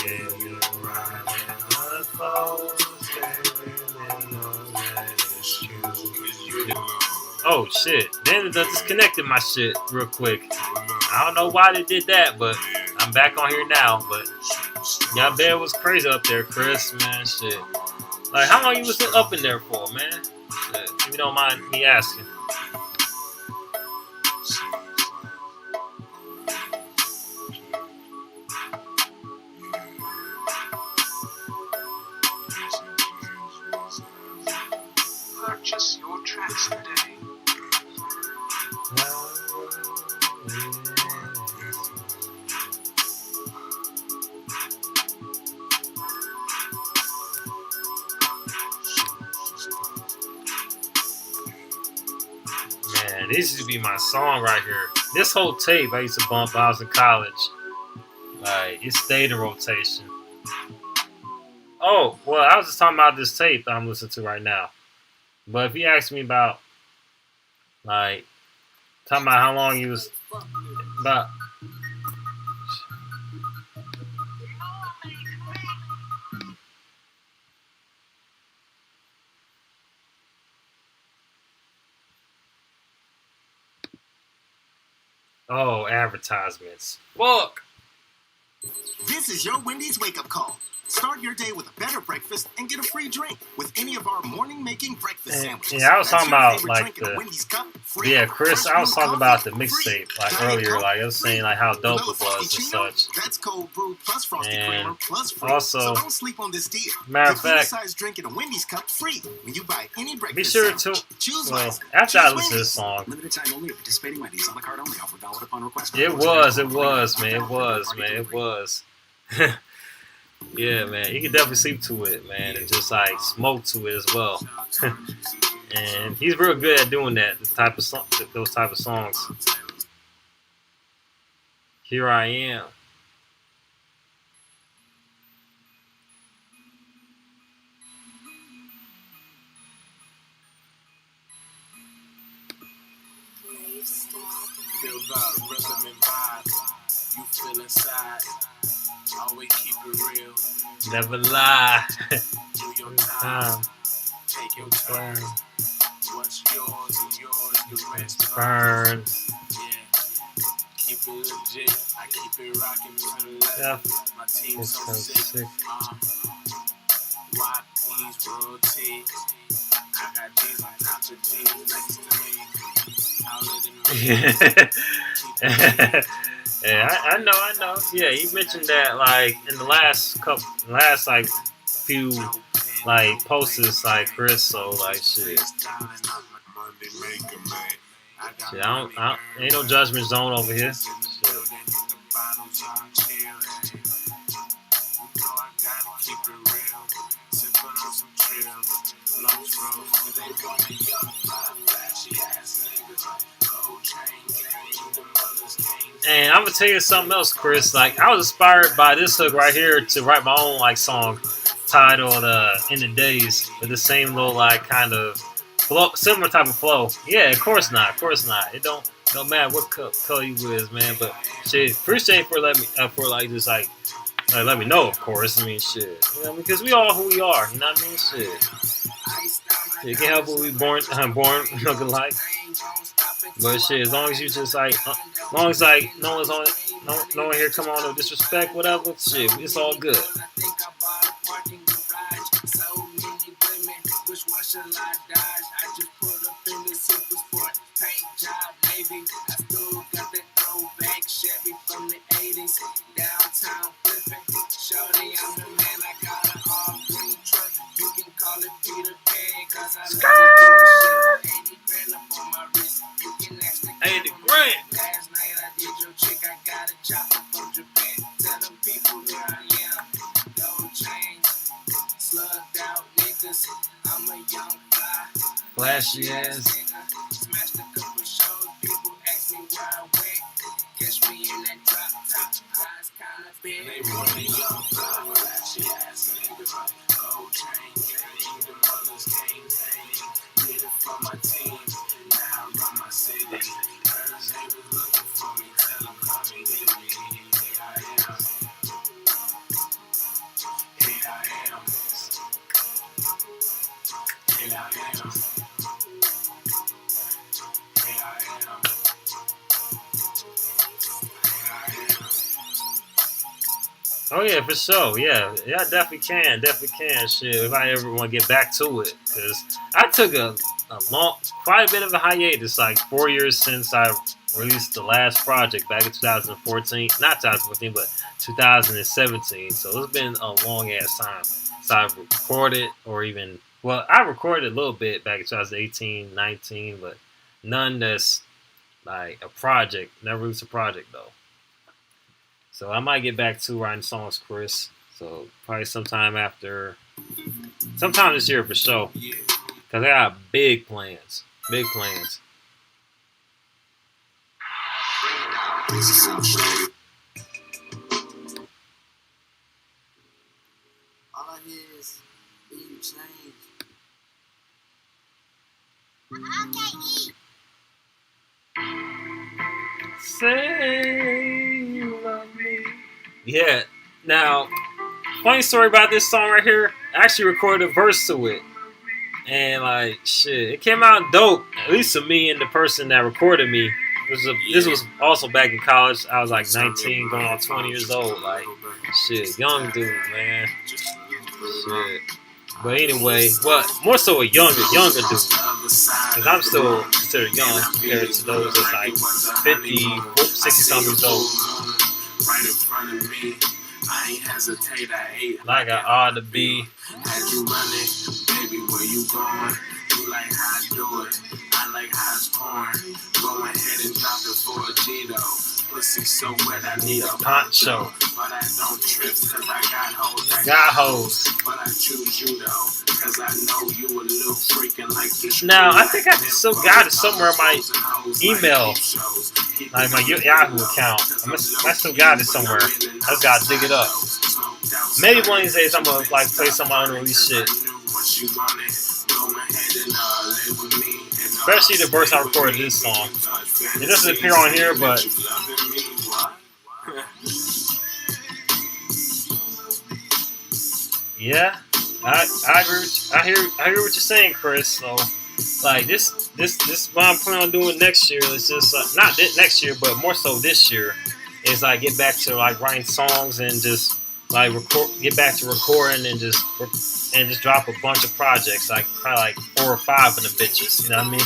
is oh shit, then it disconnected my shit real quick. I don't know why they did that, but I'm back on here now. But y'all bet it was crazy up there, Chris, man. Shit. Like, how long you was up in there for, man? Shit, if you don't mind me asking. Purchase your tracks today. Man, this used to be my song right here. This whole tape I used to bump when I was in college. Like, it stayed in rotation. Oh, well, I was just talking about this tape that I'm listening to right now. But if you ask me about, like, talking about how long you was about. Oh, advertisements. Fuck. This is your Wendy's wake-up call. Start your day with a better breakfast and get a free drink with any of our morning-making breakfast sandwiches. Yeah, I was talking about like the Chris. I was talking about the mixtape like earlier. Like I was saying like how dope it was and such. That's cold brew plus frosty creamer plus free. Also, so don't sleep on this deal. Matter of fact, size drink in a Wendy's cup free when you buy any breakfast. Be sure to choose after I listen to this song. Limited time only at participating Wendy's. On the card only. Offer valid upon request. It was, man. It was. Yeah, man, you can definitely sleep to it, man, and just like smoke to it as well. And he's real good at doing that, those type of songs. Here I am. Feel the rhythm and vibe. You feel inside. Always keep it real. Never lie. Do your time. Take your turn. What's yours is yours. The rest burns. Yeah. Keep it legit. I keep it rocking to the left. Yeah. My team's so sick. YP's royalty. I got G's on top of G's next to me. Yeah, I know. Yeah, he mentioned that like in the last like few like posts like Chris. So like shit. Ain't no judgment zone over here. Shit. And I'm gonna tell you something else, Chris. Like I was inspired by this hook right here to write my own like song titled "In the Days" with the same little like kind of flow, similar type of flow. Yeah, of course not. It don't matter what color you is, man. But shit, appreciate for letting me for like just like let me know. Of course, I mean shit. You know, because we all who we are. You know what I mean? Shit. You can't help what we born looking like. But shit, as long as you just like, as long as like no one's on no one here come on, no disrespect, whatever. Shit, it's all good. Which one shall I dodge? I just put up in the super sport paint job, Navy. I still got that throwback Chevy from the 80s. Downtown flipping. Shorty, I'm the man. I got an all green truck. You can call it Peter Pan, cause I love to do the shit. 80 grand up on my wrist. You can ask the 80 grand. Last night I did your chick. I got a chopper from Japan. Tell them people here I am. Gold chains. Slugged out niggas. I'm a young fly. Flashy ass. Smashed a couple shows. People ask me where I went. Catch me in that drop top. Eyes kinda big. They want a young fly. Flashy ass nigga. Gold chain gang. The mothers gang gang. Did it for my team. Now I run my city. Heard they was looking for me. Tell them come and get me. Here I am. Here I am. Here I am. Here I am. Oh yeah, for sure. Yeah, definitely can. Shit, if I ever want to get back to it, because I took a quite a bit of a hiatus, like 4 years since I released the last project back in 2014. Not 2014, but 2017. So it's been a long ass time. So I've recorded, or even, well, I recorded a little bit back in 2018, 19, but none that's like a project. Never released a project though. So I might get back to writing songs, Chris. So probably sometime this year for sure. Cause I got big plans. Big plans. All I hear is you change. Say you love me. Yeah. Now, funny story about this song right here. I actually recorded a verse to it. And like shit, it came out dope. At least to me and the person that recorded me. This was also back in college. I was like 19, going on 20 years old. Like shit, young dude, man. Shit. But anyway, well, more so a younger dude. Because I'm still considered young compared to those that's like 50, 60 something years old. Right in front of me. I ain't hesitate, I ate Like I ought to be. Had you running, baby, where you going? You like how I do it, I like how it's pouring. Go ahead and drop it for a Gito. Pussy so wet, I need a poncho. But I don't trip, cause I got hoes. Got hoes. But I choose you though, cause I know you a little freaking like this. Now, I think I still got it somewhere in my email. Like my Yahoo account. I still got it somewhere. I just gotta dig it up. Maybe one of these days I'm gonna like play some unreleased shit. Especially the verse I recorded this song. It doesn't appear on here, but yeah, I agree. I hear what you're saying, Chris. So like this what I'm planning on doing next year is just not next year, but more so this year is like get back to like writing songs and just like get back to recording and just drop a bunch of projects, like probably like 4 or 5 of them bitches. You know what I mean?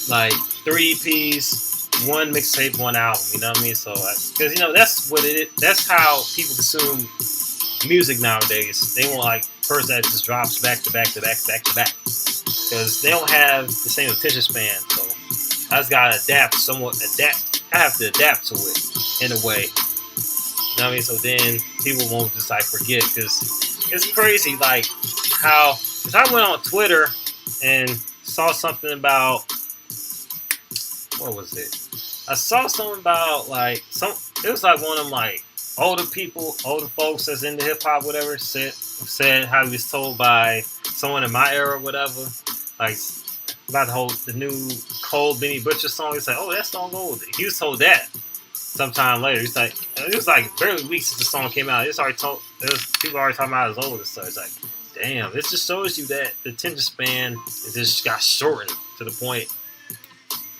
Like 3 EPs, 1 mixtape, 1 album. You know what I mean? So because that's what it is. That's how people consume music nowadays. They want like person that just drops back to back to back to back to back because they don't have the same attention span. So I just gotta adapt. I have to adapt to it in a way. You know what I mean? So then people won't just like forget, because it's crazy like how, because I went on Twitter and saw something about, what was it? I saw something about like it was like one of them like older folks that's into hip hop, whatever, said how he was told by someone in my era, whatever, like about the new Cole Benny Butcher song. He's like, oh, that song old. He was told that sometime later. He's like, it was like barely weeks since the song came out. People already talking about his old. So it's like, damn, this just shows you that the attention span just got shortened to the point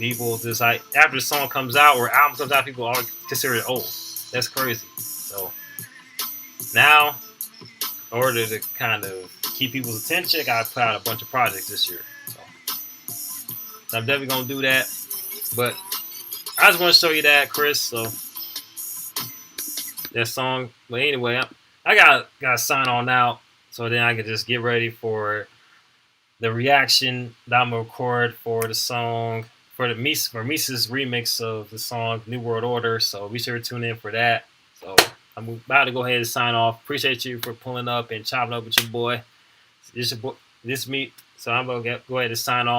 people just like after the song comes out or album comes out, people are consider it old. That's crazy. So now, in order to kind of keep people's attention, I gotta put out a bunch of projects this year. So I'm definitely gonna do that. But I just want to show you that, Chris. So that song. But anyway, I gotta sign on out so then I can just get ready for the reaction that I'm gonna record for the song for Misa's remix of the song New World Order. So be sure to tune in for that. So I'm about to go ahead and sign off. Appreciate you for pulling up and chopping up with your boy. This is me. So I'm gonna go ahead and sign off.